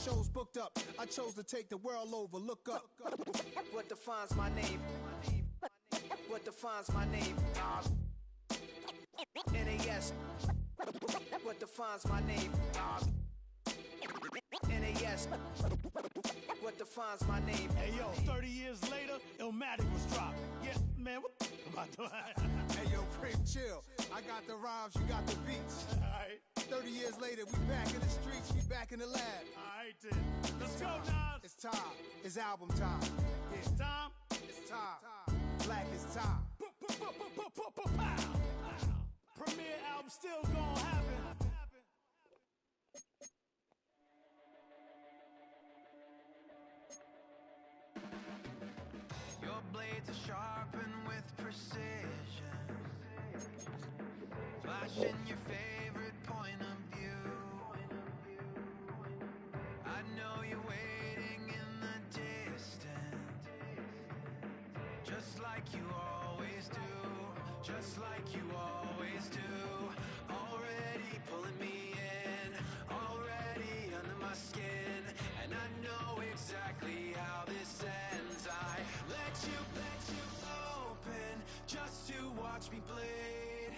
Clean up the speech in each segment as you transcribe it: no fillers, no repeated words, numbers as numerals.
shows booked up. I chose to take the world over. Look up. What defines my name? What defines my name? NAS. What defines my name? NAS. What defines my name? Hey yo, 30 years later, Illmatic was dropped. Yeah, man, what the am I doing? Hey yo, Prim, chill. I got the rhymes, you got the beats. Alright. 30 years later, we back in the streets, we back in the lab. Alright then. Let's go, Nas. It's time. It's album time. Yeah. It's time. It's time. Black is time. Premiere album still gonna happen. Your blades are sharpened with precision, flashing your favorite point of view. I know you're waiting in the distance, just like you always do, just like you always do. Already pulling me in, already under my skin, and I know exactly how this ends. I let you open just to watch me bleed.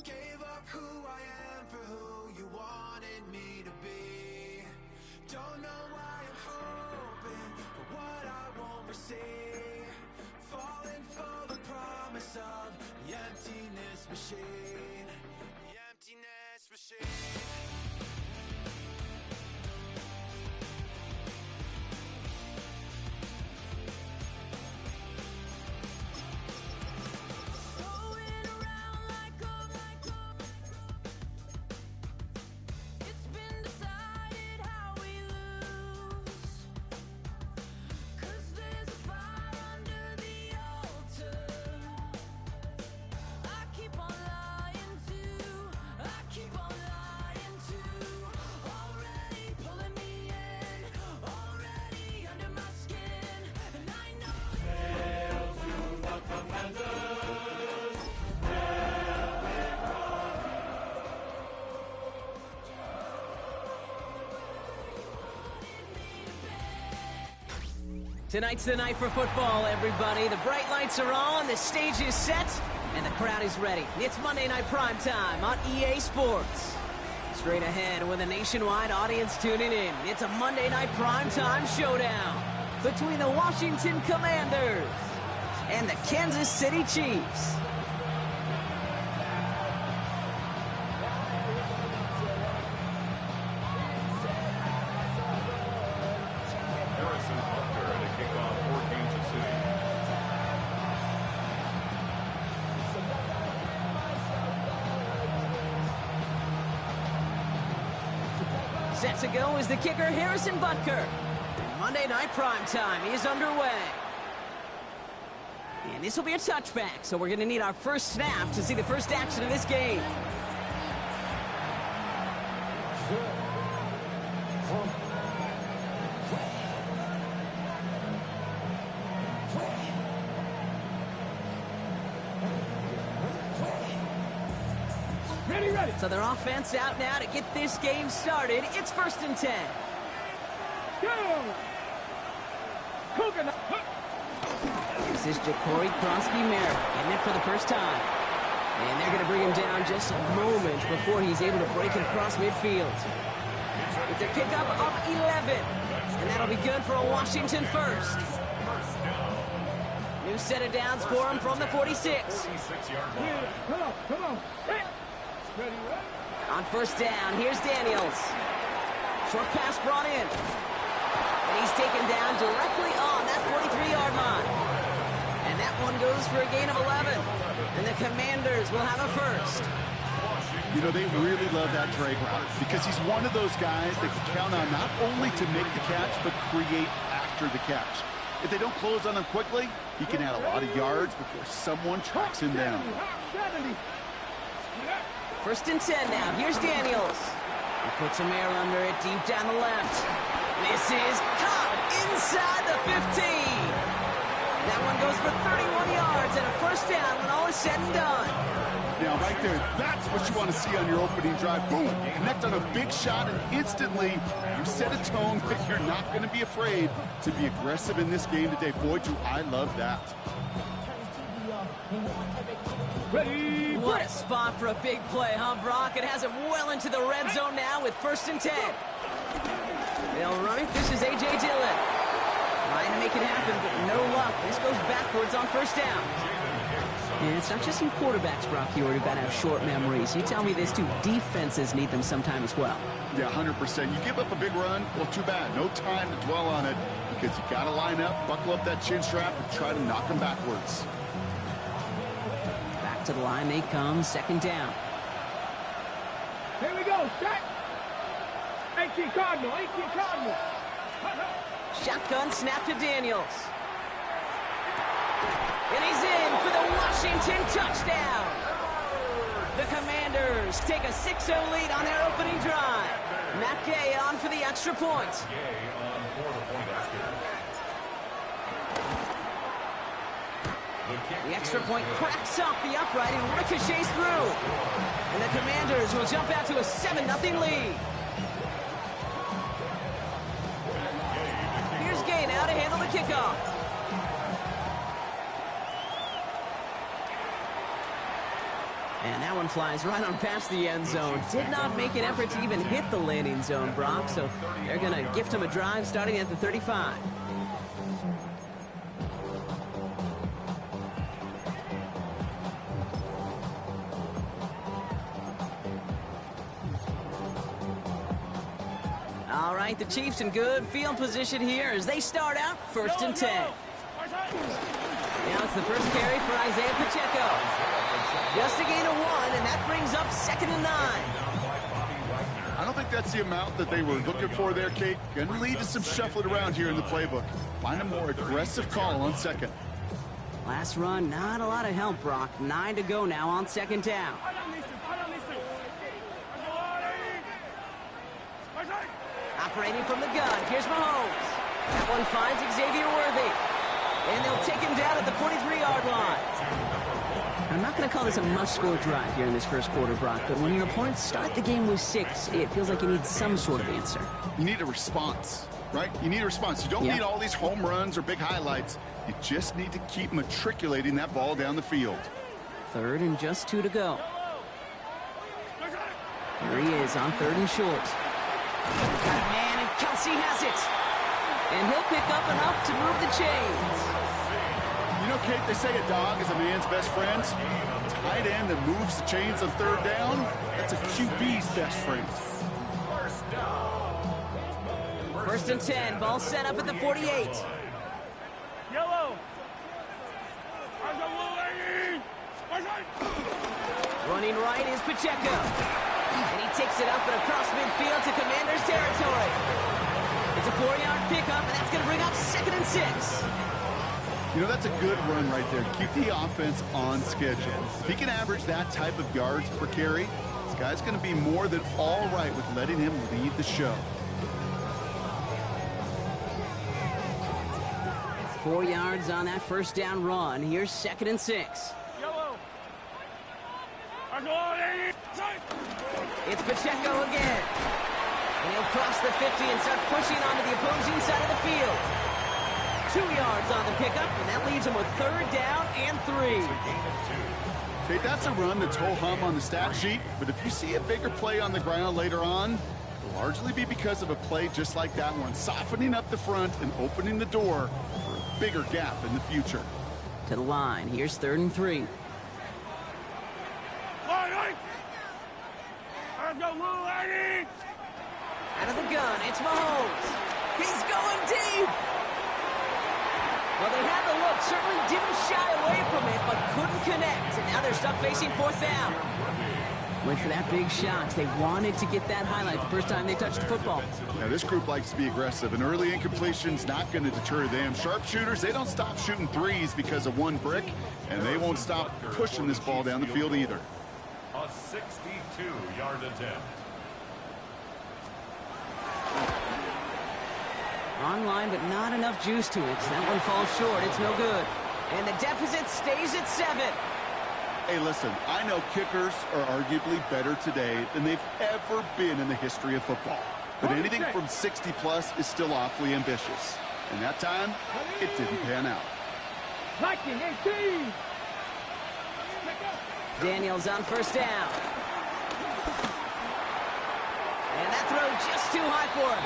Gave up who I am for who you wanted me to be. Don't know why I'm hoping for what I won't receive. Falling for the promise of the emptiness machine. The emptiness machine. Tonight's the night for football, everybody. The bright lights are on, the stage is set, and the crowd is ready. It's Monday Night Primetime on EA Sports. Straight ahead with a nationwide audience tuning in, it's a Monday Night Primetime showdown between the Washington Commanders and the Kansas City Chiefs. Set to go is the kicker, Harrison Butker. Monday Night Primetime is underway. And this will be a touchback, so we're going to need our first snap to see the first action of this game. So their offense out now to get this game started. It's 1st and 10. This is Jacory Kronsky-Merritt getting it for the first time. And they're going to bring him down just a moment before he's able to break it across midfield. It's a kickoff of 11. And that'll be good for a Washington first. New set of downs for him from the 46. Come on. On 1st down, here's Daniels. Short pass brought in. And he's taken down directly on that 43-yard line. And that one goes for a gain of 11. And the Commanders will have a first. You know, they really love that Drake route because he's one of those guys that can count on not only to make the catch, but create after the catch. If they don't close on him quickly, he can add a lot of yards before someone tracks him down. 1st and 10 now. Here's Daniels. He puts some air under it deep down the left. This is caught inside the 15. That one goes for 31 yards and a first down when all is said and done. Now, right there, that's what you want to see on your opening drive. Boom, connect on a big shot, and instantly you set a tone that you're not going to be afraid to be aggressive in this game today. Boy, do I love that. What a spot for a big play, huh, Brock? It has him well into the red zone now with 1st and 10. They'll run it. This is A.J. Dillon. Trying to make it happen, but no luck. This goes backwards on 1st down. And it's not just you quarterbacks, Brock, you already got to have short memories. You tell me this too, defenses need them sometime as well. Yeah, 100%. You give up a big run, well, too bad. No time to dwell on it because you got to line up, buckle up that chin strap, and try to knock them backwards. Back to the line they come, 2nd down. Here we go, set. 18 Cardinal, 18 Cardinal. Shotgun snap to Daniels. And he's in for the Washington touchdown. The Commanders take a 6-0 lead on their opening drive. Matt Gay on for the extra point. The extra point cracks off the upright and ricochets through. And the Commanders will jump out to a 7-0 lead. Here's Gay now to handle the kickoff. And that one flies right on past the end zone. Did not make an effort to even hit the landing zone, Brock, so they're going to gift him a drive starting at the 35. All right, the Chiefs in good field position here as they start out 1st and 10. Now it's the first carry for Isaiah Pacheco. Just a gain of 1, and that brings up 2nd and 9. I don't think that's the amount that they were looking for there, Kate. Going to lead to some shuffling around here in the playbook. Find a more aggressive call on 2nd. Last run, not a lot of help, Brock. 9 to go now on 2nd down. Operating from the gun, here's Mahomes. That one finds Xavier Worthy. And they'll take him down at the 43-yard line. I'm not going to call this a must-score drive here in this first quarter, Brock, but when your opponents start the game with 6, it feels like you need some sort of answer. You need a response, right? You need a response. You don't need all these home runs or big highlights. You just need to keep matriculating that ball down the field. 3rd and just 2 to go. Here he is on 3rd and short. Got a man, and Kelsey has it. And he'll pick up enough to move the chains. You know, Kate, they say a dog is a man's best friend. Tight end that moves the chains on 3rd down, that's a QB's best friend. 1st and 10, ball set up at the 48. Yellow. Running right is Pacheco. And he takes it up and across midfield to Commanders territory. It's a 4-yard pickup, and that's going to bring up 2nd and 6. You know, that's a good run right there. Keep the offense on schedule. If he can average that type of yards per carry, this guy's going to be more than all right with letting him lead the show. 4 yards on that 1st down run. Here's 2nd and 6. Yellow. It's Pacheco again. And he'll cross the 50 and start pushing onto the opposing side of the field. 2 yards on the pickup, and that leaves him with 3rd down and 3. Okay, that's a run that's ho-hum on the stat sheet, but if you see a bigger play on the ground later on, it'll largely be because of a play just like that one, softening up the front and opening the door for a bigger gap in the future. To the line, here's 3rd and 3. Out of the gun, it's Mahomes. He's going deep. Well, they had the look, certainly didn't shy away from it, but couldn't connect. And now they're stuck facing 4th down. Went for that big shot. They wanted to get that highlight the first time they touched the football. Now, this group likes to be aggressive, and early incompletion's not going to deter them. Sharpshooters, they don't stop shooting threes because of one brick, and they won't stop pushing this ball down the field either. A 62-yard attempt. Online, but not enough juice to it. So that one falls short. It's no good. And the deficit stays at 7. Hey, listen, I know kickers are arguably better today than they've ever been in the history of football. But anything from 60-plus is still awfully ambitious. And that time, it didn't pan out. Liking 18. Daniels on first down. And that throw just too high for him.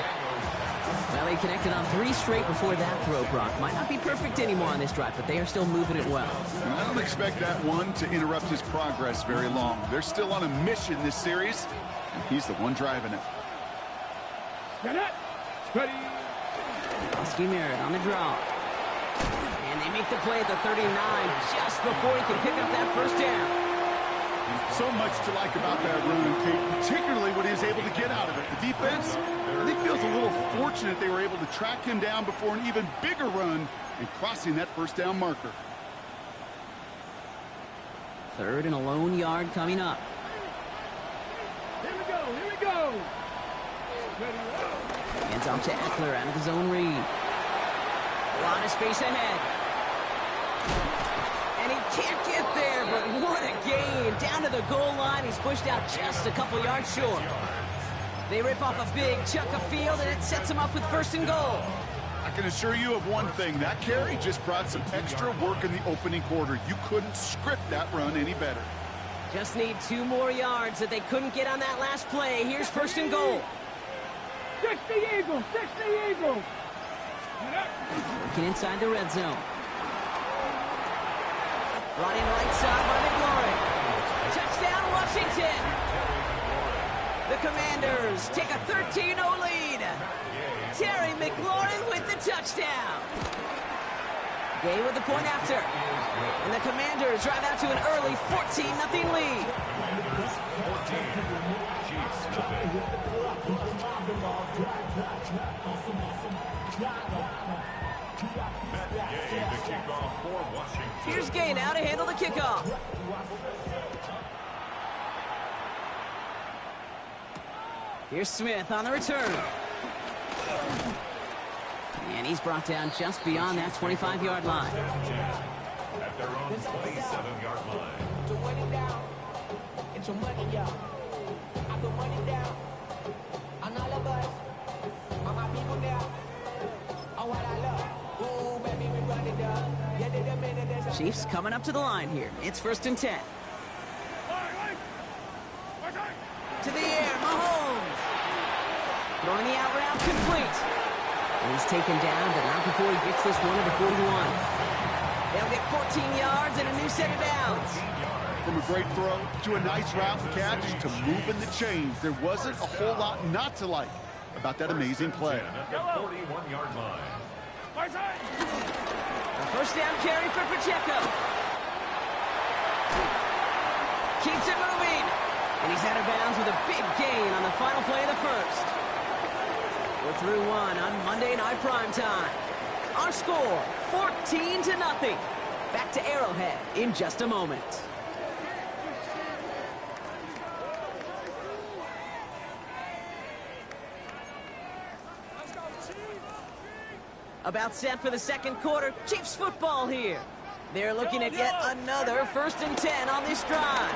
Well, he connected on 3 straight before that throw, Brock. Might not be perfect anymore on this drive, but they are still moving it well. I don't expect that one to interrupt his progress very long. They're still on a mission this series, and he's the one driving it. Get it. Ready. Oski Merritt on the draw. And they make the play at the 39 just before he can pick up that first down. So much to like about that run, Kate, particularly what he was able to get out of it. The defense, I think, feels a little fortunate they were able to track him down before an even bigger run and crossing that first down marker. 3rd and a lone yard coming up. Here we go. Here we go. Ready. Hands off to Eckler out of his own read. A lot of space ahead. And he can't get there, but what a gain. Down to the goal line, he's pushed out just a couple yards short. They rip off a big chunk of field, and it sets him up with 1st and goal. I can assure you of one thing. That carry just brought some extra work in the opening quarter. You couldn't script that run any better. Just need 2 more yards that they couldn't get on that last play. Here's 1st and goal. 60 Eagles. 60 Eagles. Looking inside the red zone. Running right side by McLaurin. Touchdown, Washington. The Commanders take a 13-0 lead. Terry McLaurin with the touchdown. Gay with the point after. And the Commanders drive out to an early 14-0 lead. Here's Gay now to handle the kickoff. Here's Smith on the return. And he's brought down just beyond that 25-yard line. At their own 27-yard line. To run it down, it's your money, y'all. I put money down on all of us, on my people now, on what I love. Ooh, baby, we run it down. Yeah, they the minute there's a... Chiefs coming up to the line here. It's 1st and 10. To the air, Mahomes. Throwing the out route complete. And he's taken down, but not before he gets this one to the 41. They'll get 14 yards and a new set of downs. From a great throw to a nice route and catch to moving the chains, there wasn't a whole lot not to like about that amazing play. At the 41-yard line. A 1st down carry for Pacheco. Keeps it moving. And he's out of bounds with a big gain on the final play of the 1st. We're through 1 on Monday Night Primetime. Our score, 14-0. Back to Arrowhead in just a moment. About set for the 2nd quarter. Chiefs football here. They're looking at yet another 1st and 10 on this drive.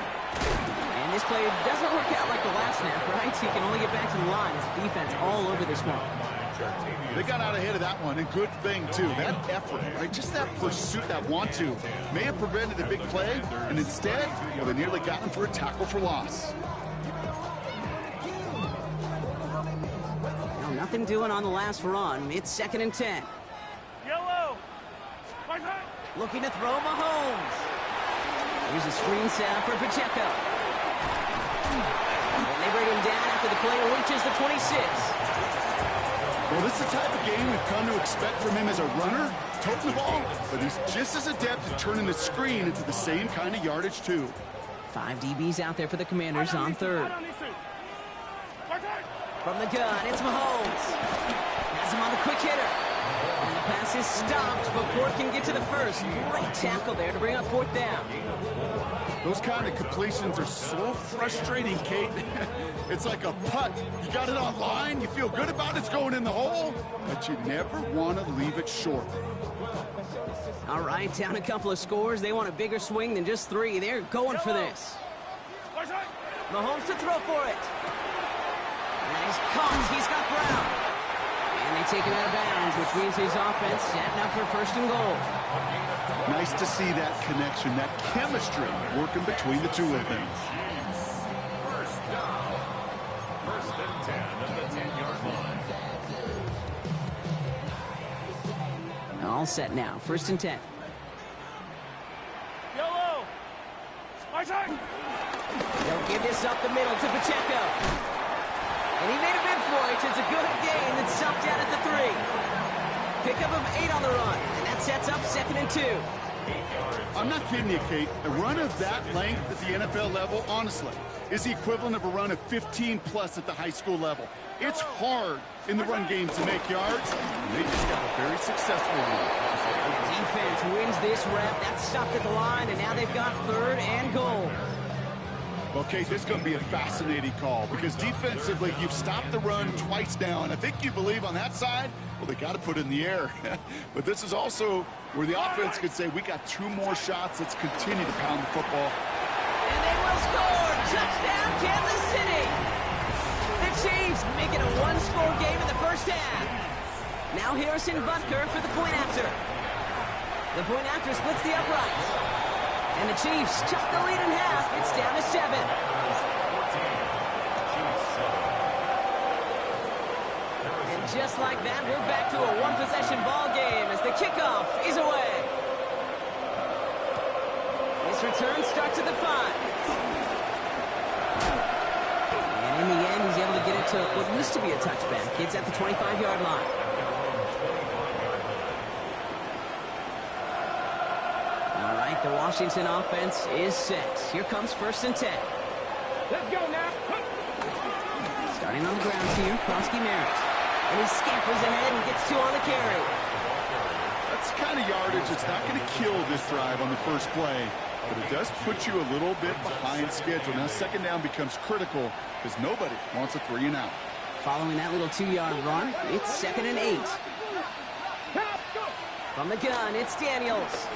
And this play doesn't work out like the last snap, right? He can only get back to the line. His defense all over this one. They got out ahead of that one, and good thing, too. That effort, right? Just that pursuit, that want-to, may have prevented a big play, and instead, well, they nearly got him for a tackle for loss. Well, nothing doing on the last run. It's 2nd and 10. Yellow. Looking to throw Mahomes. Here's a screen set for Pacheco. And they bring him down after the play reaches the 26. Well, this is the type of game we've come to expect from him as a runner, toting the ball, but he's just as adept at turning the screen into the same kind of yardage, too. 5 DBs out there for the Commanders on 3rd. From the gun, it's Mahomes. Has him on the quick hitter. And the pass offense is stopped before it can get to the first. Great tackle there to bring up fourth down. Those kind of completions are so frustrating, Kate. It's like a putt. You got it on line, you feel good about it's going in the hole, but you never want to leave it short. All right, down a couple of scores. They want a bigger swing than just 3. They're going for this. Mahomes to throw for it. And he's caught. He's got ground. And they take him out of bounds, which means his offense setting up for first and goal. Nice to see that connection, that chemistry working between the two of them. First down. First and 10 at the 10-yard line. All set now. First and 10. Yellow. They'll give this up the middle to Pacheco. And he made a bid for it. It's a good gain that's stopped down at the 3. Pickup of 8 on the run. And that sets up second and 2. I'm not kidding you, Kate. A run of that length at the NFL level, honestly, is the equivalent of a run of 15-plus at the high school level. It's hard in the run game to make yards, and they just got a very successful one. And the defense wins this rep. That's stopped at the line, and now they've got third and goal. Well, Kate, this is going to be a fascinating call because defensively, you've stopped the run twice now, and I think you believe on that side, well, they got to put it in the air. But this is also where the offense could say, we got 2 more shots. Let's continue to pound the football. And they will score. Touchdown, Kansas City. The Chiefs make it a 1-score game in the first half. Now Harrison Butker for the point after. The point after splits the uprights. And the Chiefs cut the lead in half. It's down to 7. And just like that, we're back to a 1-possession ball game as the kickoff is away. This return starts at the 5. And in the end, he's able to get it to what used to be a touchback. It's at the 25-yard line. The Washington offense is set. Here comes first and 10. Let's go now. Starting on the ground here, Krosky Merritt. And he scampers ahead and gets 2 on the carry. That's the kind of yardage that's not going to kill this drive on the first play, but it does put you a little bit behind schedule. Now second down becomes critical because nobody wants a 3 and out. Following that little 2-yard run, it's second and 8. From the gun, it's Daniels.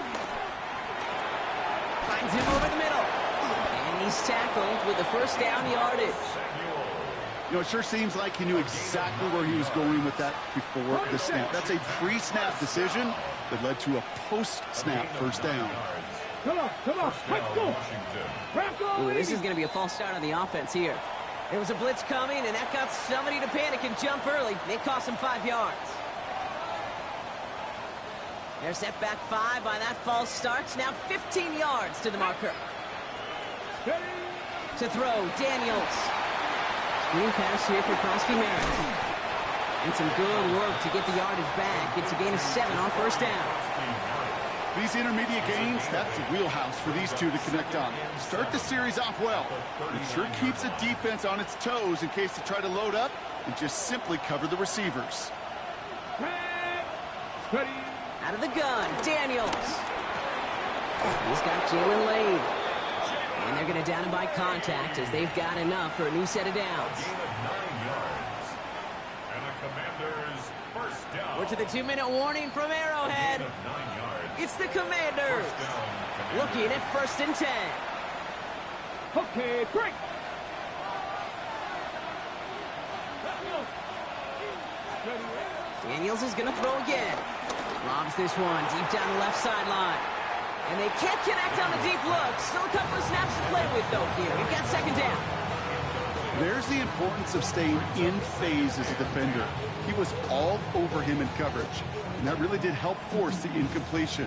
Finds him over the middle. And he's tackled with the first down yardage. You know, it sure seems like he knew exactly where he was going with that before the snap. That's a pre-snap decision that led to a post-snap first down. Come on, let's go. Ooh, this is going to be a false start on the offense here. There was a blitz coming, and that got somebody to panic and jump early. It cost him 5 yards. They're set back 5 by that false start. Now 15 yards to the marker. To throw, Daniels. Screen pass here for Krosky Merritt. And some good work to get the yardage back. It's a gain of 7 on first down. These intermediate gains, that's the wheelhouse for these two to connect on. Start the series off well. It sure keeps the defense on its toes in case they try to load up and just simply cover the receivers. Out of the gun, Daniels. He's got Jalen Lade. And they're going to down him by contact as they've got enough for a new set of downs. And the Commanders first down. We're to the 2-minute warning from Arrowhead. It's the Commanders. Looking at first and 10. Okay, break. Daniels is going to throw again. Lobs this one deep down the left sideline. And they can't connect on the deep look. Still a couple of snaps to play with, though, here. We've got second down. There's the importance of staying in phase as a defender. He was all over him in coverage, and that really did help force the incompletion.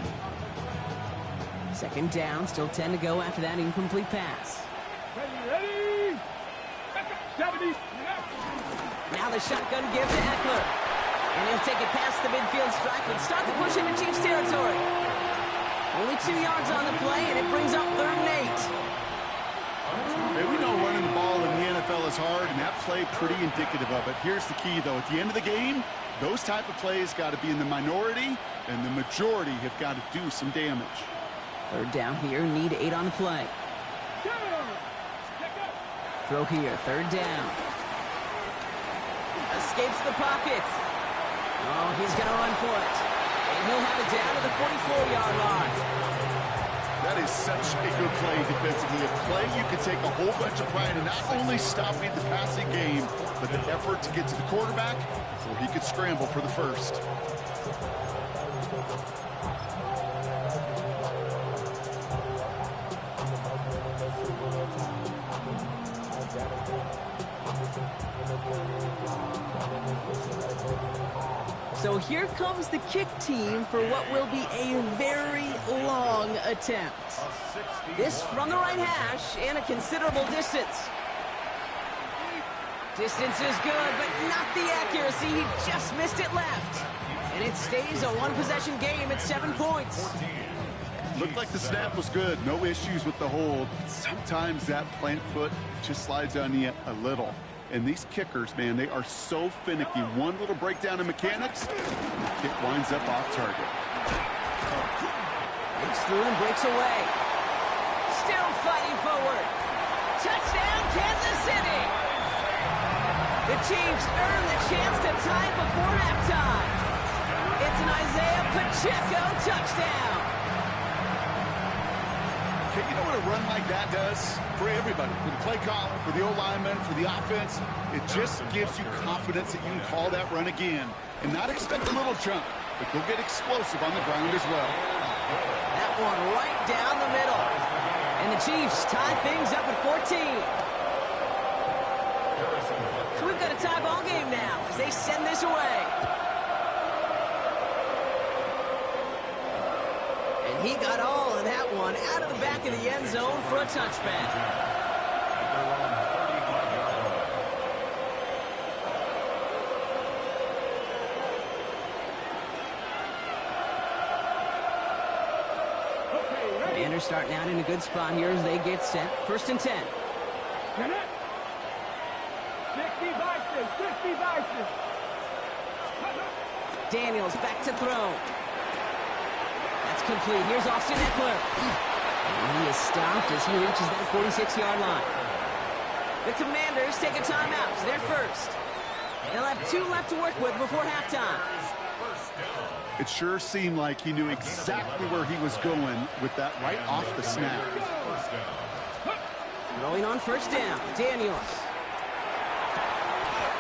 Second down, still 10 to go after that incomplete pass. Ready. Back up, 70. Now the shotgun give to Eckler. And he'll take it past the midfield stripe and start to push into Chiefs territory. Only 2 yards on the play, and it brings up third and 8. Hey, we know running the ball in the NFL is hard, and that play pretty indicative of it. Here's the key, though. At the end of the game, those type of plays got to be in the minority, and the majority have got to do some damage. Third down here, need 8 on the play. Throw here, third down. Escapes the pocket. Oh, he's going to run for it. And he'll have it down to the 44-yard line. That is such a good play defensively. A play you could take a whole bunch of pride in not only stopping the passing game, but the effort to get to the quarterback before he could scramble for the first. So here comes the kick team for what will be a very long attempt. This from the right hash and a considerable distance. Distance is good, but not the accuracy. He just missed it left. And it stays a one-possession game at 7 points. Looked like the snap was good. No issues with the hold. Sometimes that plant foot just slides on you a little. And these kickers, man, they are so finicky. One little breakdown in mechanics, the kick winds up off target. Breaks through and breaks away. Still fighting forward. Touchdown, Kansas City! The Chiefs earn the chance to tie before halftime. It's an Isaiah Pacheco touchdown. You know what a run like that does for everybody, for the play caller, for the O-lineman, for the offense? It just gives you confidence that you can call that run again and not expect a little chunk, but go get explosive on the ground as well. That one right down the middle. And the Chiefs tie things up at 14. So we've got a tie ball game now as they send this away. He got all of that one out of the back of the end zone for a touchback. Commanders starting out in a good spot here as they get set. 1st and 10. 60 Bison. Daniels back to throw. Complete. Here's Austin Eckler. And he is stopped as he reaches that 46-yard line. The Commanders take a timeout. So they're first. They'll have 2 left to work with before halftime. It sure seemed like he knew exactly where he was going with that right off the snap. Throwing on 1st down. Daniels.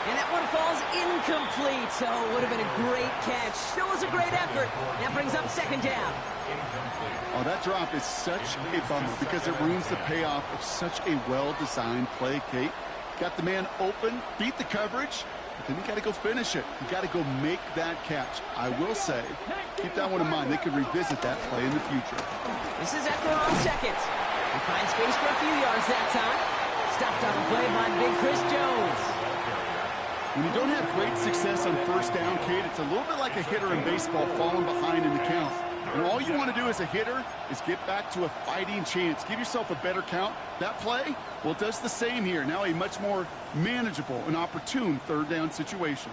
And that one falls incomplete. So it would have been a great catch. Still was a great effort. That brings up 2nd down. Oh, that drop is such a bummer because it ruins the payoff of such a well-designed play, Kate. Got the man open, beat the coverage, but then you got to go finish it. You got to go make that catch. I will say, keep that one in mind. They could revisit that play in the future. This is Eckler on 2nd. He finds space for a few yards that time. Stopped on the play by big Chris Jones. When you don't have great success on 1st down, Kate, it's a little bit like a hitter in baseball falling behind in the count. And all you want to do as a hitter is get back to a fighting chance. Give yourself a better count. That play, well, it does the same here. Now a much more manageable and opportune 3rd down situation.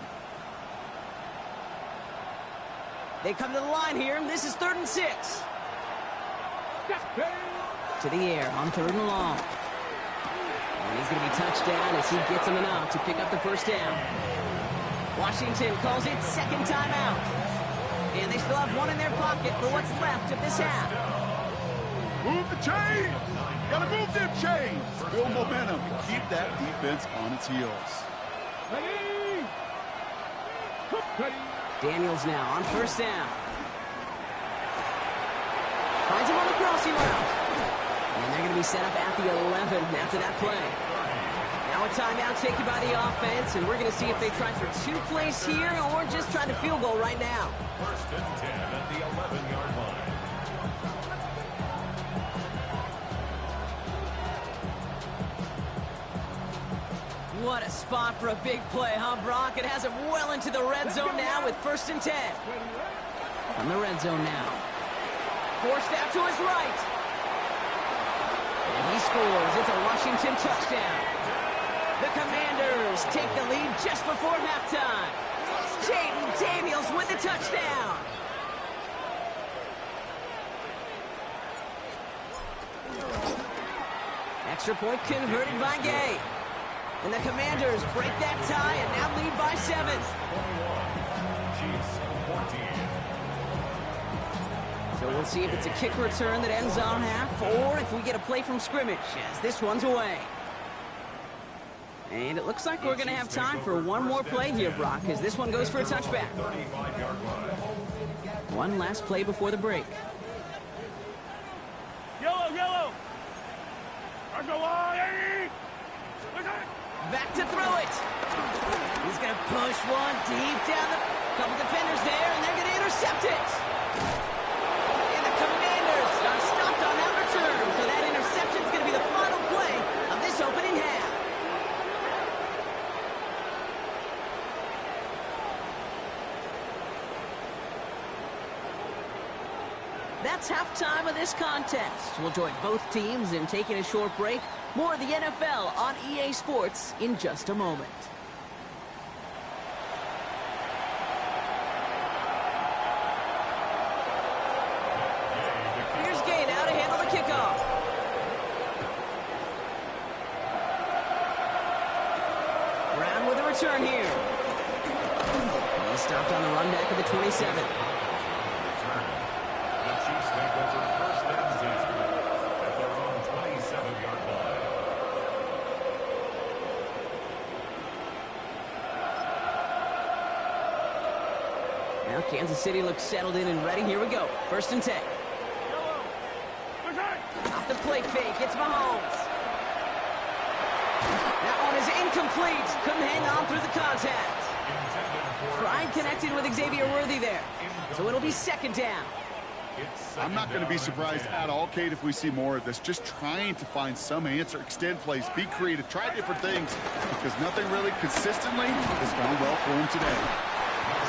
They come to the line here. This is 3rd and 6. To the air on 3rd and long. And he's going to be touched down as he gets him enough to pick up the 1st down. Washington calls it 2nd timeout. And they still have 1 in their pocket for what's left of this half. Move the chains! Gotta move them chains! Build momentum and keep that defense on its heels. Daniels now on 1st down. Finds him on the crossing route. And they're going to be set up at the 11 after that play. Now a timeout taken by the offense, and we're going to see if they try for 2 plays here or just try the field goal right now. 1st and 10 at the 11-yard line. What a spot for a big play, huh, Brock? It has him well into the red zone now with 1st and 10. On the red zone now. Forced out to his right. And he scores. It's a Washington touchdown. The Commanders take the lead just before halftime. Jaden Daniels with the touchdown. Extra point converted by Gay. And the Commanders break that tie and now lead by 7. 21. Chiefs 14. So we'll see if it's a kick return that ends on half or if we get a play from scrimmage as this one's away. And it looks like we're going to have time for one more play here, Brock, as this one goes for a touchback. 35-yard line. One last play before the break. Yellow. Back to throw it. He's going to push one deep down the... Couple defenders there, and they're going to intercept it. And the Commanders are stopped on that return. So that interception is going to be the final play of this opening half. That's halftime of this contest. We'll join both teams in taking a short break. More of the NFL on EA Sports in just a moment. Here's Gay now to handle the kickoff. Brown with a return here. He's stopped on the run back of the 27. Now Kansas City looks settled in and ready. Here we go. 1st and 10. Off the play fake. It's Mahomes. That one is incomplete. Couldn't hang on through the contact. Pride connected with Xavier Worthy there. So it'll be 2nd down. I'm not going to be surprised at all, Kate, if we see more of this. Just trying to find some answer, extend plays, be creative, try different things, because nothing really consistently has gone well for him today.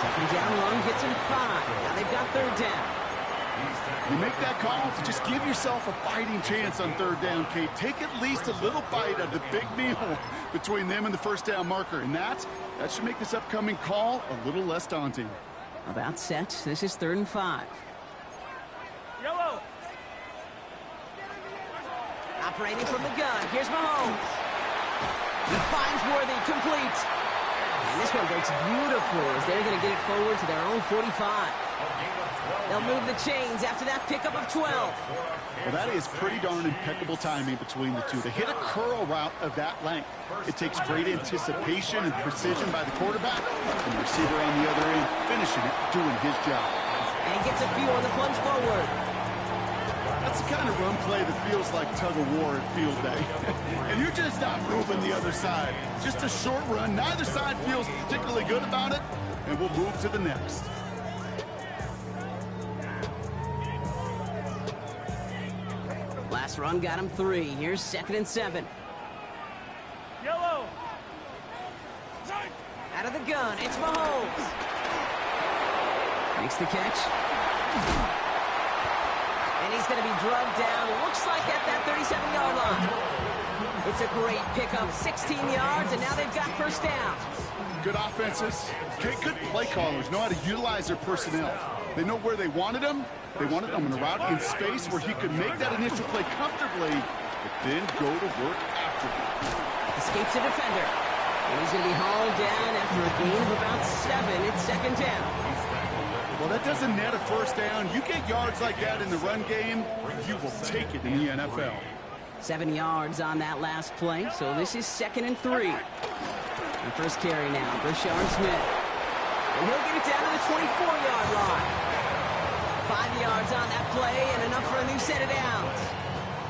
2nd down run gets him 5. Now they've got 3rd down. You make that call to just give yourself a fighting chance on 3rd down, Kate. Take at least a little bite of the big meal between them and the 1st down marker. And that should make this upcoming call a little less daunting. About set. This is 3rd and 5. Yellow. Operating from the gun. Here's Mahomes. He finds Worthy, complete. And this one breaks beautifully as they're going to get it forward to their own 45. They'll move the chains after that pickup of 12. Well, that is pretty darn impeccable timing between the two. They hit a curl route of that length. It takes great anticipation and precision by the quarterback, and the receiver on the other end finishing it, doing his job. And he gets a few on the plunge forward. That's the kind of run play that feels like tug-of-war at field day. And you're just not moving the other side. Just a short run. Neither side feels particularly good about it, and we'll move to the next. Last run got him 3. Here's 2nd and 7. Yellow. Out of the gun, it's Mahomes. Makes the catch. And he's going to be drugged down, looks like at that 37-yard line. It's a great pickup, 16 yards, and now they've got 1st down. Good offenses. Good play callers know how to utilize their personnel. They know where they wanted them. They wanted them in a route in space where he could make that initial play comfortably, but then go to work after it. Escapes a defender. And he's going to be hauled down after a gain of about 7. It's 2nd down. Well, that doesn't net a 1st down. You get yards like that in the run game, you will take it in the NFL. 7 yards on that last play, so this is 2nd and 3. The first carry now, Brashard Smith. And he'll get it down to the 24-yard line. 5 yards on that play and enough for a new set of downs.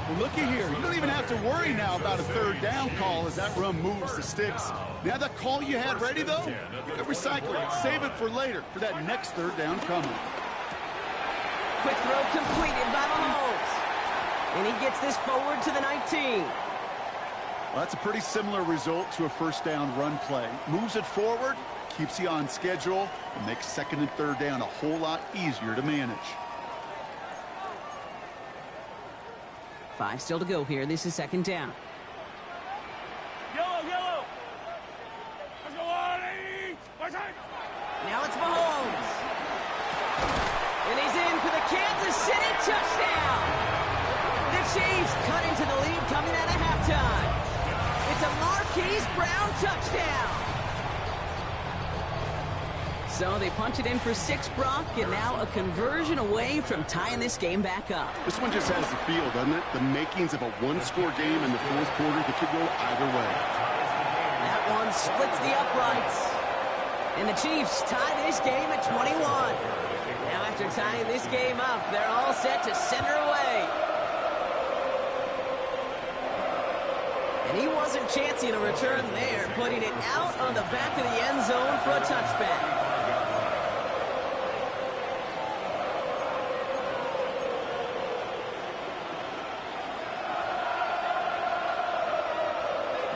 Well, looky here. You don't even have to worry now about a 3rd down call as that run moves the sticks. Now that call you had ready, though, you can recycle it. Save it for later, for that next 3rd down coming. Quick throw completed by Mahomes. And he gets this forward to the 19. Well, that's a pretty similar result to a 1st down run play. Moves it forward, keeps you on schedule, and makes 2nd and 3rd down a whole lot easier to manage. 5 still to go here. This is 2nd down. Yellow. Now it's Mahomes. And he's in for the Kansas City touchdown. The Chiefs cut into the lead coming out of halftime. It's a Marquise Brown touchdown. So they punch it in for 6, Brock, and now a conversion away from tying this game back up. This one just has the feel, doesn't it? The makings of a one-score game in the fourth quarter that could go either way. That one splits the uprights. And the Chiefs tie this game at 21. Now after tying this game up, they're all set to send her away. And he wasn't chancing a return there, putting it out on the back of the end zone for a touchback.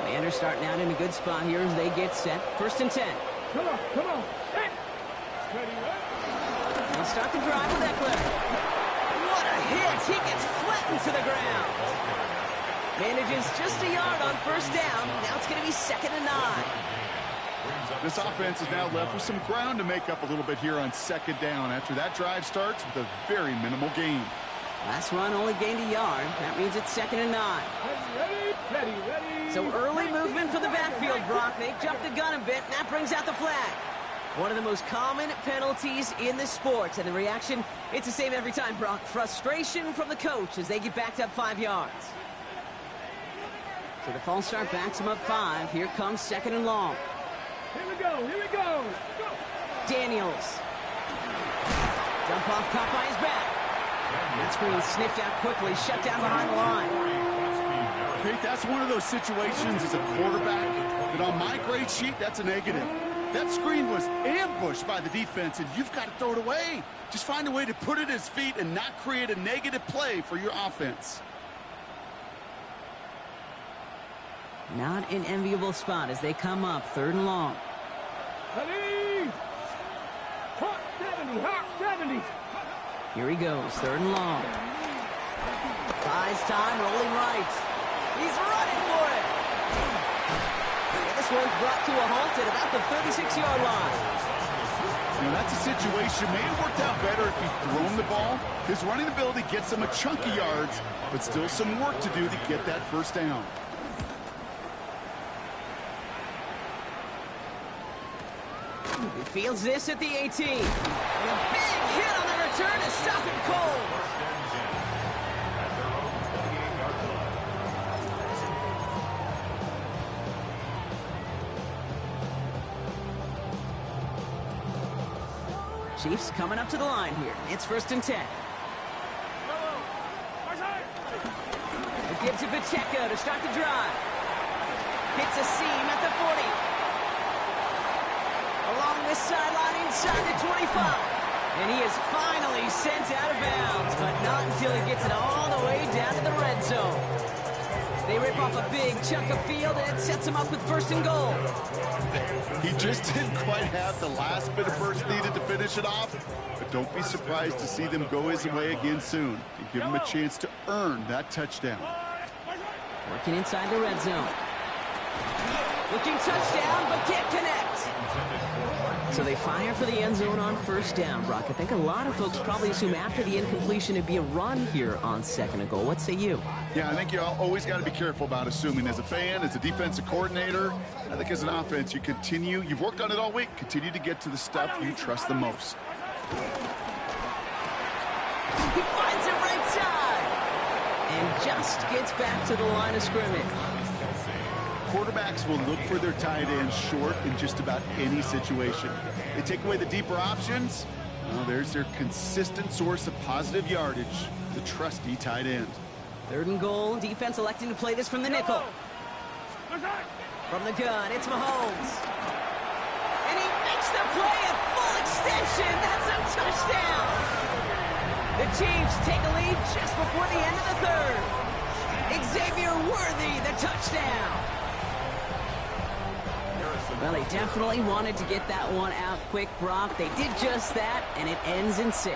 Commanders starting out in a good spot here as they get set. 1st and 10. Come on, come on. Hey. Ready, right? They'll start the drive with Eckler. What a hit! He gets flattened to the ground. Manages just a yard on 1st down. Now it's going to be 2nd and 9. This offense is now left with some ground to make up a little bit here on 2nd down after that drive starts with a very minimal gain. Last run only gained a yard. That means it's 2nd and 9. Ready, ready. So early movement for the backfield, Brock. They jumped the gun a bit, and that brings out the flag. One of the most common penalties in the sport. And the reaction, it's the same every time, Brock. Frustration from the coach as they get backed up 5 yards. So the false start backs them up 5. Here comes 2nd and long. Here we go, here we go. Go. Daniels. Dump off caught by his back. That screen sniffed out quickly, shut down behind the line. Kate, that's one of those situations as a quarterback that on my grade sheet, that's a negative. That screen was ambushed by the defense, and you've got to throw it away. Just find a way to put it at his feet and not create a negative play for your offense. Not an enviable spot as they come up 3rd and long. Ready. Hot 70, hot 70. Here he goes, 3rd and long. Buys time, rolling right. He's running for it. And this one's brought to a halt at about the 36-yard line. Now, that's a situation may have worked out better if he'd thrown the ball. His running ability gets him a chunky yards, but still some work to do to get that 1st down. He fields this at the 18. And a big hit on the return to stop him cold. Chiefs coming up to the line here. It's 1st and 10. It gives to Pacheco to start the drive. Hits a seam at the 40. Along this sideline inside the 25. And he is finally sent out of bounds, but not until he gets it all the way down to the red zone. They rip off a big chunk of field, and it sets him up with 1st and goal. He just didn't quite have the last bit of burst needed to finish it off, but don't be surprised to see them go his way again soon and give him a chance to earn that touchdown. Working inside the red zone. Looking touchdown, but can't connect. So they fire for the end zone on 1st down, Brock. I think a lot of folks probably assume after the incompletion it'd be a run here on 2nd and goal. What say you? Yeah, I think you always got to be careful about assuming. As a fan, as a defensive coordinator, I think as an offense, you've worked on it all week, continue to get to the stuff you trust the most. He finds it right side and just gets back to the line of scrimmage. Quarterbacks will look for their tight end short in just about any situation. They take away the deeper options. Well, there's their consistent source of positive yardage, the trusty tight end. 3rd and goal. Defense electing to play this from the nickel. From the gun, it's Mahomes. And he makes the play at full extension. That's a touchdown. The Chiefs take a lead just before the end of the 3rd. Xavier Worthy, the touchdown. Well, they definitely wanted to get that one out quick, Brock. They did just that, and it ends in 6.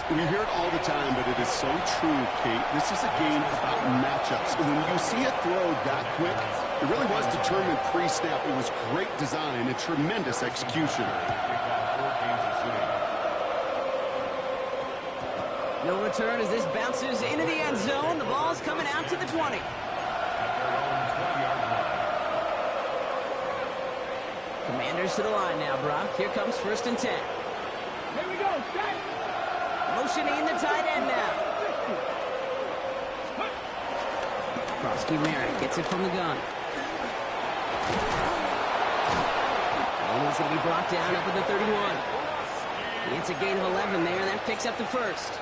We hear it all the time, but it is so true, Kate. This is a game about matchups. And when you see a throw that quick, it really was determined pre-snap. It was great design and tremendous execution. No return as this bounces into the end zone. The ball's coming out to the 20. Commanders to the line now, Brock. Here comes 1st and 10. Here we go, set. Motioning the tight end now. Krosky Merritt gets it from the gun. And he's going to be brought down up at the 31. It's a gain of 11 there. That picks up the 1st.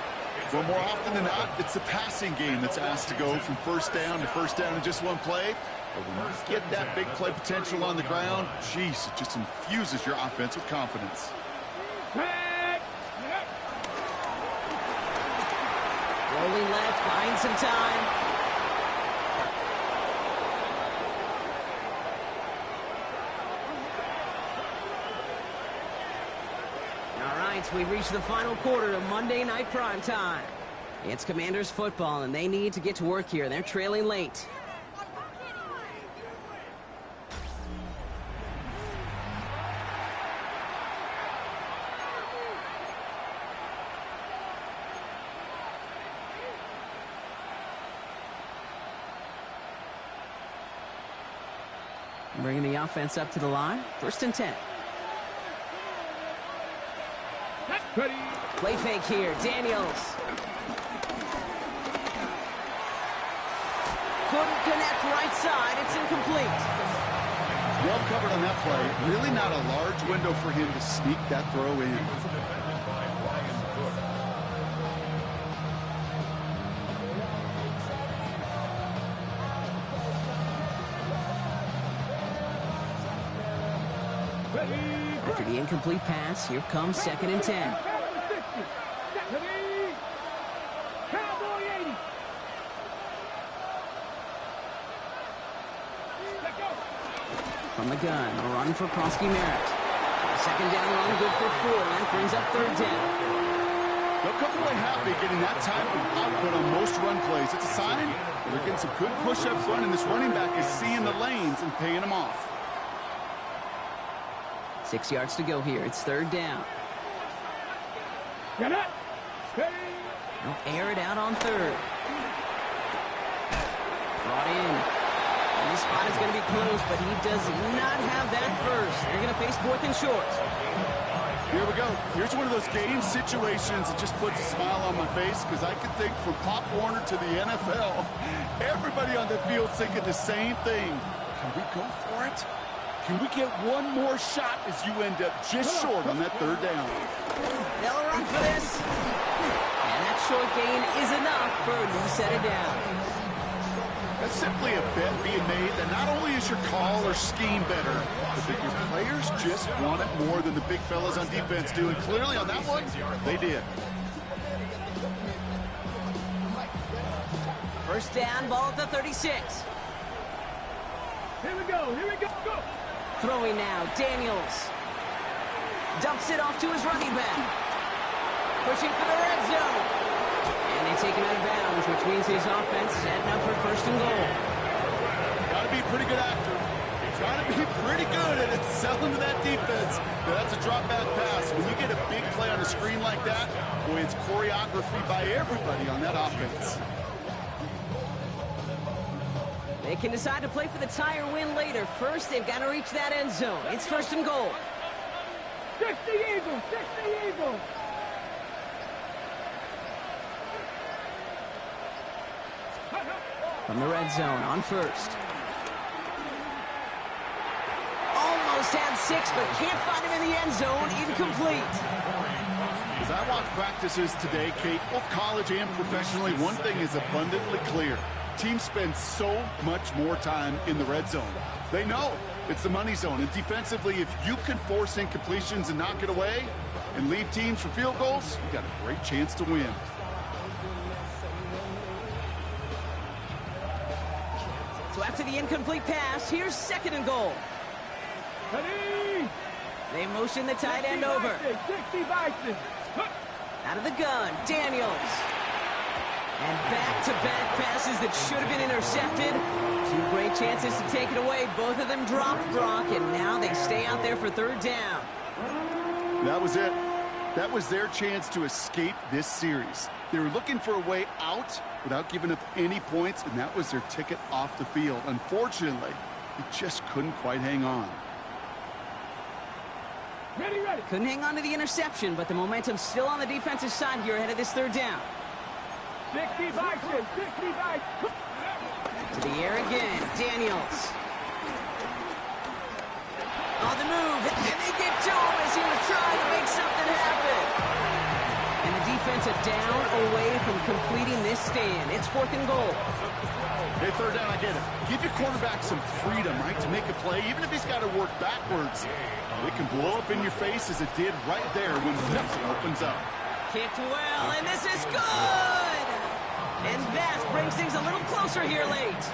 Well, more often than not, it's the passing game that's asked to go from first down in just one play. But when you get that big play potential on the ground, geez, it just infuses your offense with confidence. Rolling left, buying some time. All right, we've reached the final quarter of Monday Night Prime Time. It's Commanders football, and they need to get to work here. They're trailing late. Bringing the offense up to the line. 1st and 10. Play fake here. Daniels. Couldn't connect right side. It's incomplete. Well covered on that play. Really not a large window for him to sneak that throw in. After the incomplete pass, here comes 2nd and 10. From the gun, a run for Krosky Merritt. 2nd down run, good for 4. That brings up 3rd down. They'll come away happy getting that type of output on most run plays. It's a sign that they're getting some good push up front, and this running back is seeing the lanes and paying them off. 6 yards to go here. It's 3rd down. Get it. They'll air it out on 3rd. Brought in. And this spot is going to be close, but he does not have that first. They're going to face 4th and short. Here we go. Here's one of those game situations that just puts a smile on my face, because I can think from Pop Warner to the NFL, everybody on the field thinking the same thing. Can we go for it? Can we get one more shot as you end up just short on that 3rd down? They'll run for this. And that short gain is enough for a new set of downs. That's simply a bet being made that not only is your call or scheme better, but that your players just want it more than the big fellas on defense do. And clearly on that one, they did. 1st down, ball at the 36. Here we go. Here we go. Go. Throwing now, Daniels. Dumps it off to his running back. Pushing for the red zone. And they take him out of bounds, which means his offense is setting up for 1st and goal. Got to be a pretty good actor. Got to be pretty good at it, selling to that defense. Now, that's a drop back pass. When you get a big play on a screen like that, boy, it's choreography by everybody on that offense. They can decide to play for the tie or win later. First, they've got to reach that end zone. It's 1st and goal. 60 Eagles. 60 Eagles. From the red zone on 1st. Almost had 6, but can't find him in the end zone. Incomplete. As I watch practices today, Kate, both college and professionally, one thing is abundantly clear. Teams spend so much more time in the red zone. They know it's the money zone. And defensively, if you can force incompletions and knock it away and leave teams for field goals, you got a great chance to win. So after the incomplete pass, here's 2nd and goal. Ready? They motion the tight end over. 60 Bison. Out of the gun, Daniels. And back-to-back passes that should have been intercepted. Two great chances to take it away. Both of them dropped, Brock, and now they stay out there for third down. That was it. That was their chance to escape this series. They were looking for a way out without giving up any points, and that was their ticket off the field. Unfortunately, they just couldn't quite hang on. Ready, ready. Couldn't hang on to the interception, but the momentum's still on the defensive side here ahead of this third down. 60 Bison. 60 Bison. To the air again, Daniels. On the move, and they get to him as he was trying to make something happen. And the defense a down away from completing this stand. It's 4th and goal. Hey, third down, I get it. Give your quarterback some freedom, right, to make a play, even if he's got to work backwards. It can blow up in your face as it did right there when nothing opens up. Kicked well, and this is good! And that brings things a little closer here late.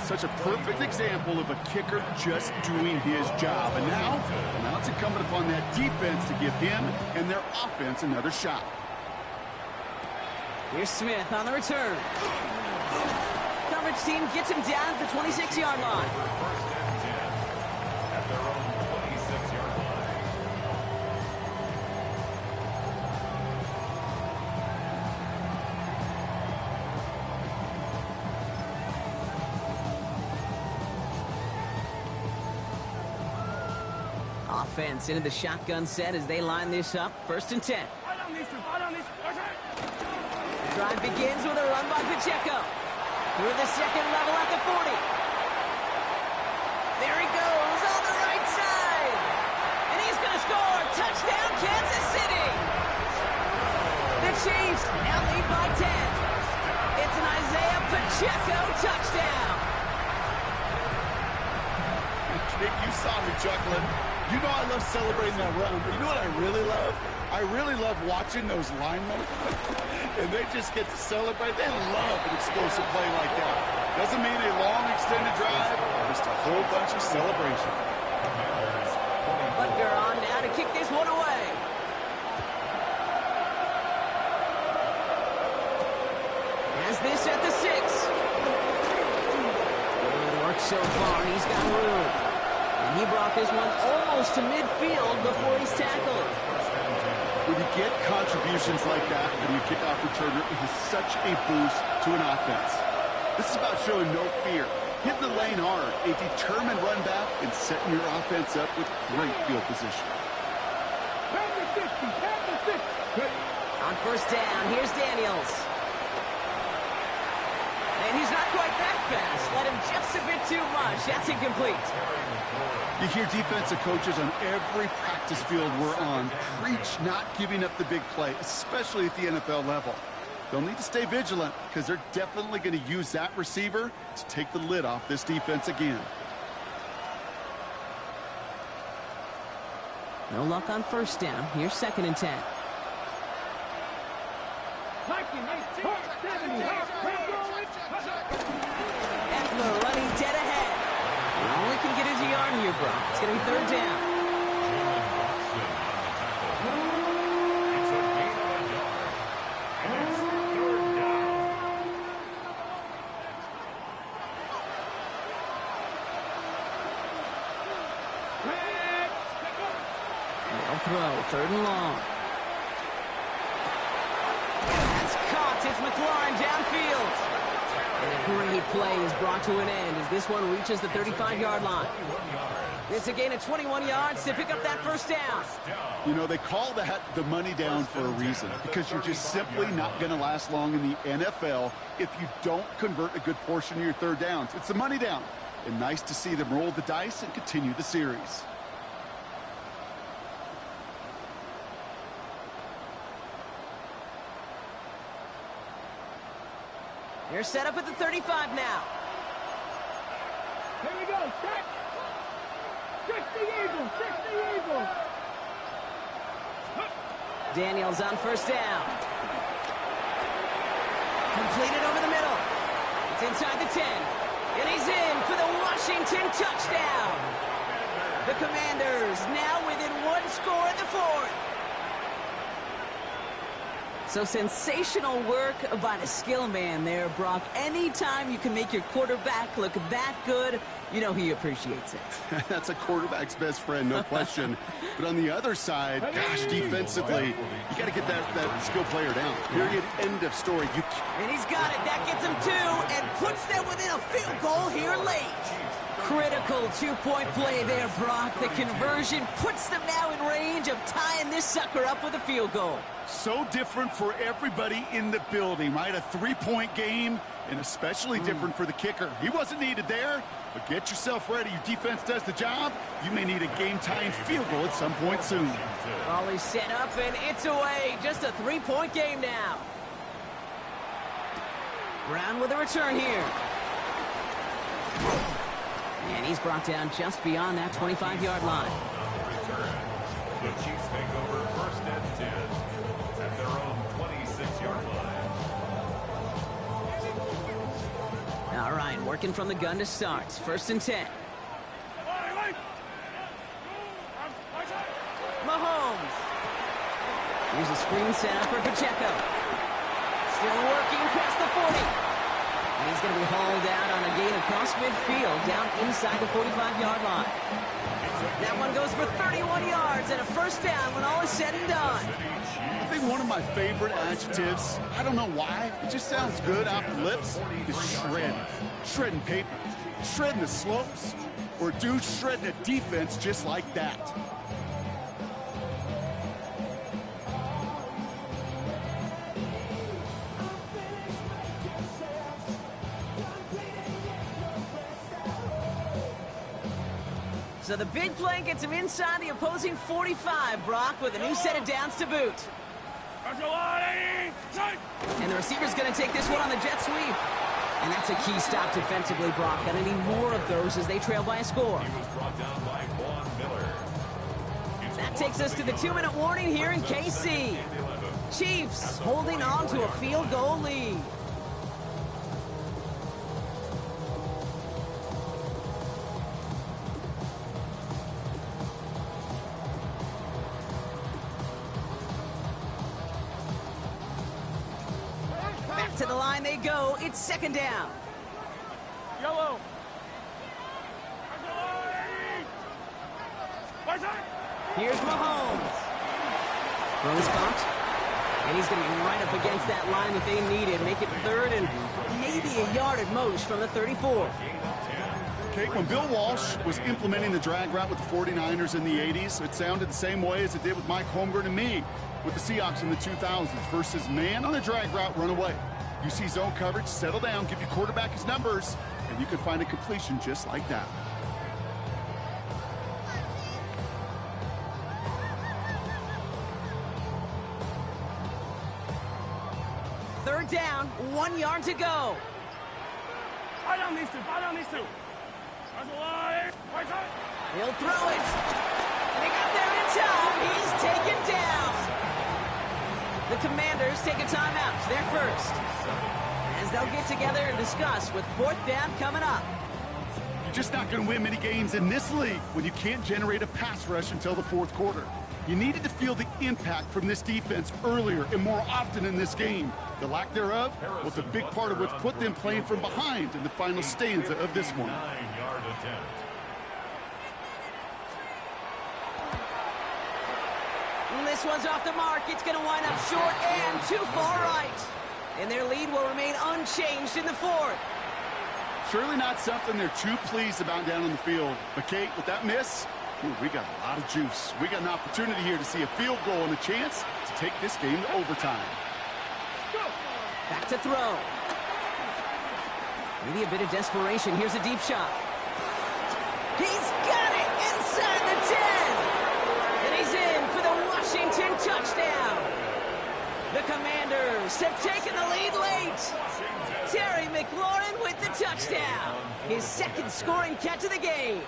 Such a perfect example of a kicker just doing his job. And now it's incumbent upon that defense to give him and their offense another shot. Here's Smith on the return. Coverage team gets him down at the 26-yard line. First and 10 at their own 26-yard line. Offense into the shotgun set as they line this up. 1st and 10. Drive begins with a run by Pacheco. Through the second level at the 40. There he goes on the right side. And he's going to score. Touchdown, Kansas City. The Chiefs now lead by 10. It's an Isaiah Pacheco touchdown. You saw me chuckling. You know I love celebrating that run, but you know what I really love? I really love watching those linemen, and they just get to celebrate. They love an explosive play like that. Doesn't mean a long extended drive, just a whole bunch of celebration. Butker on now to kick this one away. Has this at the 6. Good work so far. He's got room. And he brought this one almost to midfield before he's tackled. When you get contributions like that from your kickoff returner, it is such a boost to an offense. This is about showing no fear, hitting the lane hard, a determined run back, and setting your offense up with great field position. On 1st down, here's Daniels. And he's not quite that fast. Let him just a bit too much. That's incomplete. You hear defensive coaches on every practice field we're on preach not giving up the big play, especially at the NFL level. They'll need to stay vigilant because they're definitely going to use that receiver to take the lid off this defense again. No luck on 1st down. Here's 2nd and 10. Eckler running dead ahead. Only can get his yard here, bro. It's going to be 3rd down. It's a gain of a yard. And it's 3rd down. They'll throw. 3rd and long. That's caught. It's McLaurin downfield. And a great play is brought to an end as this one reaches the 35-yard line. It's a gain of 21 yards to pick up that 1st down. You know, they call that the money down for a reason, because you're just simply not going to last long in the NFL if you don't convert a good portion of your 3rd downs. It's the money down. And nice to see them roll the dice and continue the series. They're set up at the 35 now. Here we go, set. 60 Eagles, 60 Eagles. Daniels on 1st down. Completed over the middle. It's inside the 10. And he's in for the Washington touchdown. The Commanders now within one score in the fourth. So sensational work by the skill man there, Brock. Anytime you can make your quarterback look that good, you know he appreciates it. That's a quarterback's best friend, no question. But on the other side, gosh, defensively, you got to get that skill player down. Period. End of story. And he's got it. That gets him 2 and puts them within a field goal here late. Critical two-point play there, Brock. The conversion puts them now in range of tying this sucker up with a field goal. So different for everybody in the building, right? A 3-point game, and especially different for the kicker. He wasn't needed there, but get yourself ready. Your defense does the job. You may need a game-tying field goal at some point soon. Ball is set up, and it's away. Just a 3-point game now. Brown with a return here. And he's brought down just beyond that 25-yard line. The Chiefs take over first and 10 at their own 26-yard line. All right, working from the gun to start. First and 10. Mahomes. Here's a screen set for Pacheco. Still working past the 40. And he's going to be hauled out on a gain across midfield, down inside the 45-yard line. That one goes for 31 yards and a first down when all is said and done. I think one of my favorite adjectives, I don't know why, it just sounds good off the lips, is shred. Shredding paper, shredding the slopes, or dude shredding a defense just like that. So the big play gets him inside the opposing 45, Brock, with a new set of downs to boot. And the receiver's going to take this one on the jet sweep. And that's a key stop defensively, Brock. Going to need more of those as they trail by a score. He was brought down by Vaughn Miller. That takes us to the 2-minute warning here in KC. Chiefs holding on to a field goal lead. To the line they go. It's second down. Yellow. Here's Mahomes. Throws caught. And he's going to be right up against that line that they needed. Make it third and maybe a yard at most from the 34. Okay, when Bill Walsh was implementing the drag route with the 49ers in the 80s, it sounded the same way as it did with Mike Holmgren and me with the Seahawks in the 2000s versus man on a drag route, run away. You see zone coverage, settle down, give your quarterback his numbers, and you can find a completion just like that. Third down, 1 yard to go. He'll throw it. And he got there in time. He's taken down. The Commanders take a timeout. They're first. As they'll get together and discuss with fourth down coming up. You're just not going to win many games in this league when you can't generate a pass rush until the fourth quarter. You needed to feel the impact from this defense earlier and more often in this game. The lack thereof was a big part of what's put them playing from behind in the final stanza of this one. 9-yard attempt. This one's off the mark. It's going to wind up short and too far right. And their lead will remain unchanged in the fourth. Surely not something they're too pleased about down on the field. But, Kate, with that miss, we got a lot of juice. We got an opportunity here to see a field goal and a chance to take this game to overtime. Back to throw. Maybe a bit of desperation. Here's a deep shot. He's got it inside the 10. And he's in for the Washington touchdown. The Commanders have taken the lead late. Terry McLaurin with the touchdown. His second scoring catch of the game.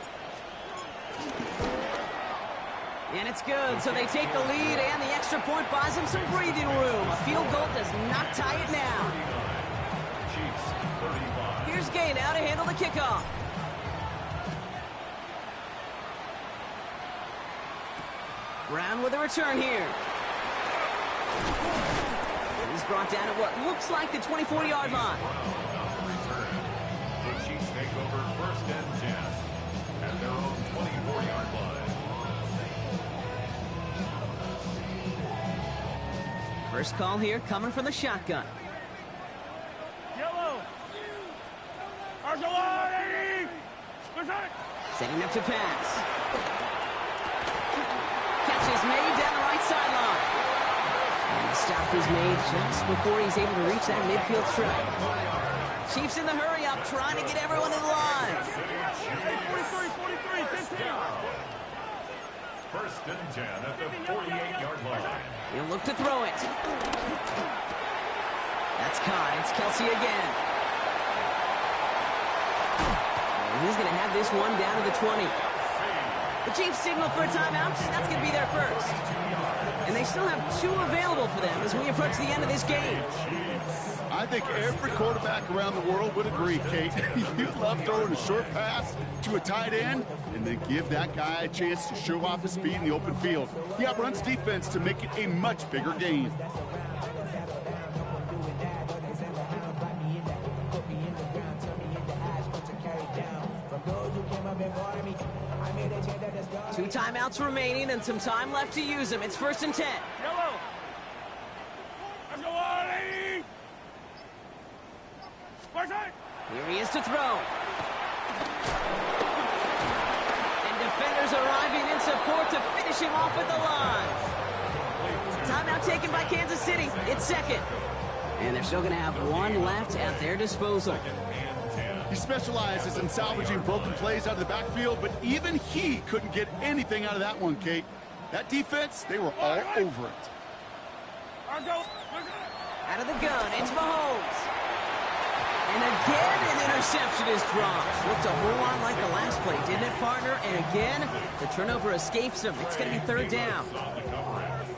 And it's good, so they take the lead, and the extra point buys them some breathing room. A field goal does not tie it now. Here's Gay now to handle the kickoff. Brown with a return here. He's brought down at what looks like the 24-yard line. The Chiefs take over 1st and 10 at their own 24-yard line. First call here coming from the shotgun. Yellow. Setting up to pass. Catch is made down the right sideline. And the stop is made just before he's able to reach that midfield strike. Chiefs in the hurry up, trying to get everyone in line. 43, 15. 1st and 10 at the 48-yard line. He'll look to throw it. That's caught. It's Kelsey again. And he's going to have this one down to the 20. The Chiefs signal for a timeout. That's going to be their first. And they still have 2 available for them as we approach the end of this game. I think every quarterback around the world would agree, Kate. You love throwing a short pass to a tight end and then give that guy a chance to show off his speed in the open field. He outruns defense to make it a much bigger gain. Two timeouts remaining and some time left to use them. It's 1st and 10. Yellow. Let's go on, lady. Here he is to throw. And defenders arriving in support to finish him off at the line. Timeout taken by Kansas City. It's 2nd. And they're still going to have 1 left at their disposal. He specializes in salvaging broken plays out of the backfield, but even he couldn't get anything out of that one, Kate. That defense, they were all over it. Out of the gun, it's Mahomes. And again, an interception is dropped. Looked a whole lot like the last play, didn't it, partner? And again, the turnover escapes him. It's going to be 3rd down.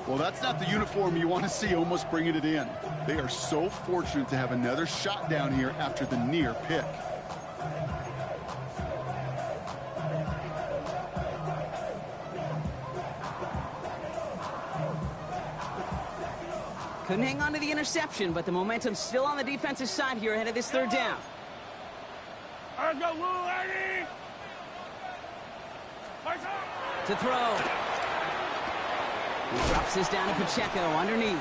Well, that's not the uniform you want to see almost bringing it in. They are so fortunate to have another shot down here after the near pick. Couldn't hang on to the interception, but the momentum's still on the defensive side here ahead of this 3rd down. To throw. He drops this down to Pacheco underneath.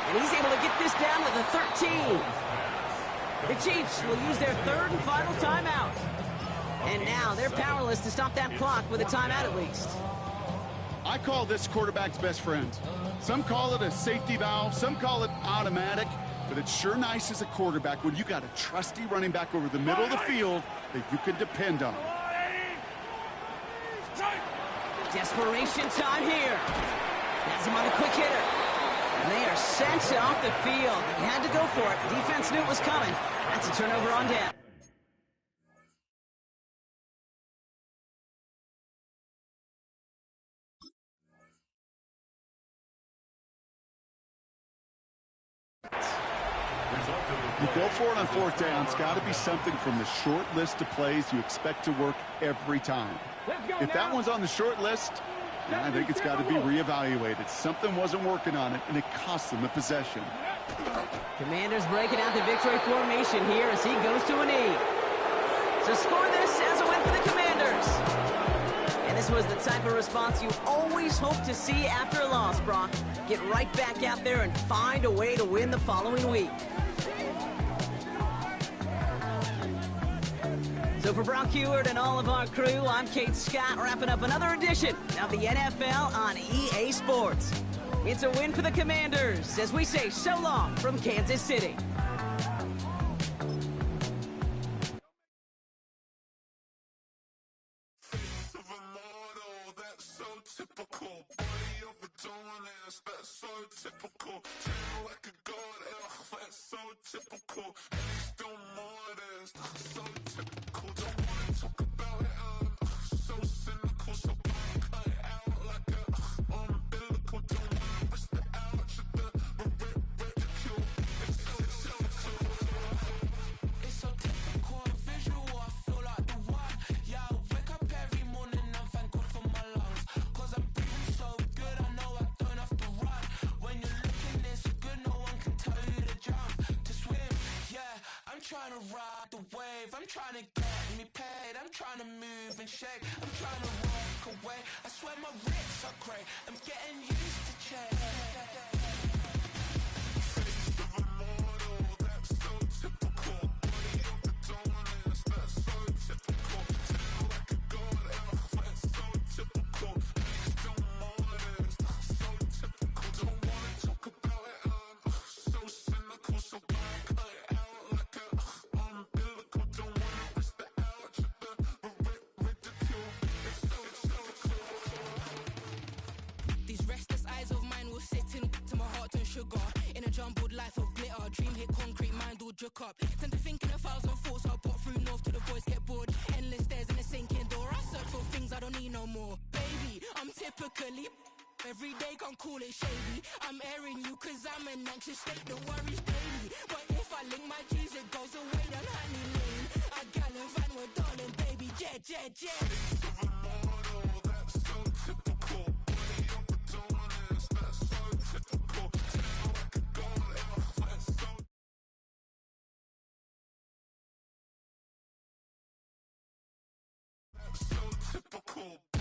And he's able to get this down to the 13. The Chiefs will use their 3rd and final timeout. And now they're powerless to stop that clock with a timeout at least. I call this quarterback's best friend. Some call it a safety valve, some call it automatic, but it's sure nice as a quarterback when you got a trusty running back over the middle of the field that you can depend on. Desperation time here. Has him on a quick hitter. And they are sent off the field. They had to go for it. Defense knew it was coming. That's a turnover on down. You go for it on 4th down. It's got to be something from the short list of plays you expect to work every time. If that one's on the short list, I think it's got to be reevaluated. Something wasn't working on it, and it cost them the possession. Commanders breaking out the victory formation here as he goes to a knee. So score this as a win for the Commanders. And this was the type of response you always hope to see after a loss, Brock. Get right back out there and find a way to win the following week. So for Brock Huard and all of our crew, I'm Kate Scott, wrapping up another edition of the NFL on EA Sports. It's a win for the Commanders as we say so long from Kansas City. So good. to ride the wave. I'm trying to get me paid. I'm trying to move and shake. I'm trying to walk away. I swear my wrists are grey. I'm getting used to change. Face of a mortal, that's so typical. Body of the dominance, that's so typical. Tell like a god, that's so typical. Face of mortals, that's so typical. Don't wanna talk about it, so cynical, so bad, cut it out like a umbilical. Don't wanna risk the algebra, but ridicule. It's so typical. These restless eyes of mine will sit in to my heart and sugar. In a jumbled life of glitter, dream hit concrete, mind all jook up. Tend to think in 1,000 thoughts, I'll pop through north to the voice, get bored. Endless stairs in a sinking door, I search for things I don't need no more. Baby, I'm typically every day, can't call it shady. I'm airing you cause I'm an anxious state that worries daily. But if I link my G's, it goes away down honey lane. I gallivant with darling, baby, jet, jet, jet. Face of a mortal, that's so typical. Body of the dominance, that's so typical. Tell like a god, that's so typical.